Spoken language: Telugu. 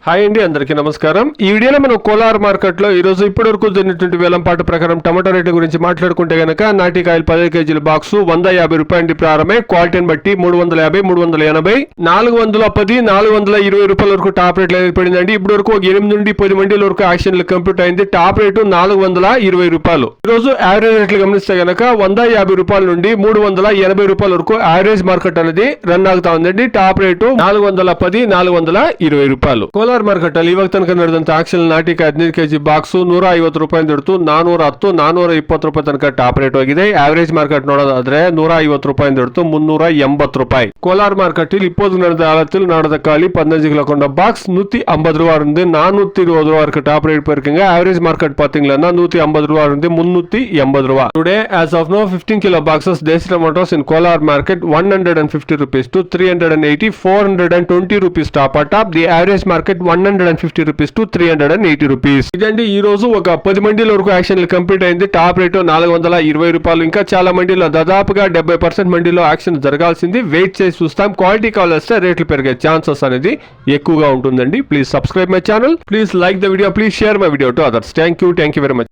హాయ్ అండి, అందరికీ నమస్కారం. ఈ వీడియోలో మనం కోలార్ మార్కెట్లో ఈరోజు ఇప్పటివరకు జరిగినటువంటి వేలంపాట ప్రకారం టమాటా రేట్ల గురించి మాట్లాడుకుంటే గనక నాటికాయలు 10 కేజీల బాక్సు 150 రూపాయల నుండి ప్రారంభమై క్వాలిటీని బట్టి 350, 380, 410, 420 రూపాయల వరకు టాప్ రేట్లు అనేది పడిందండి. ఇప్పటి వరకు 8 నుండి 10 మండీల వరకు యాక్షన్లు కంప్లీట్ అయింది. టాప్ రేటు 420 రూపాయలు. ఈరోజు యావరేజ్ రేట్లు గమనిస్తే గనక 150 రూపాయల నుండి 380 రూపాయల వరకు యావరేజ్ మార్కెట్ అనేది రన్ అవుతా ఉందండి. టాప్ రేటు 410, 420 రూపాయలు. ಕೋಲಾರ ಮಾರ್ಕೆಟ್ ಅಲ್ಲಿ ಇವಾಗ ತನಕ ನಡೆದಂತ ಆಕ್ಷನ್ ನಾಟಿಕಾಯಿ 15 ಕೆಜಿ ಬಾಕ್ಸ್ 150 ರೂಪಾಯಿ ಹಿಡಿದು 410, 420 ರೂಪಾಯಿ ತನಕ ಟಾಪ್ ರೇಟ್ ಹೋಗಿದೆ. ಆವರೇಜ್ ಮಾರ್ಕೆಟ್ ನೋಡೋದಾದ್ರೆ 150 ರೂಪಾಯಿ ಹಿಡಿದು 380 ರೂಪಾಯಿ. ಕೋಲಾರ ಮಾರ್ಕೆಟ್ ಇಲ್ಲಿ இப்போது நடந்த ஆழத்தில் நடந்த காலி 15 கிலோ கொண்ட பாக்ஸ் 150 ரூபா இருந்து 420 ரூபா வரைக்கும் டாப் ரேட் போயிருக்குங்க. ஆவரேஜ் மார்க்கெட் பாத்தீங்கன்னா 150 ரூபா இருந்து 380 ரூபா. Today as of now 15 kilo boxes Desi tomatoes in Kolar market 150 rupees to 380, 420 rupees top at top. The average market 150 rupees to 380 rupees. ఇదండి ఈ రోజు ఒక 10 మండీల వరకు యాక్షన్లు కంప్లీట్ అయింది. టాప్ రేటు 420 రూపాయలు. ఇంకా చాలా మండీలో దాదాపుగా 70% మండీలో యాక్షన్ జరగాల్సింది. వెయిట్ చేసి చూస్తాం. క్వాలిటీ కావాల్స్తే రేట్లు పెరిగే ఛాన్సెస్ అనేది ఎక్కువగా ఉంటుందండి. Please subscribe my channel, please like the video, please share my video to others. Thank you very much.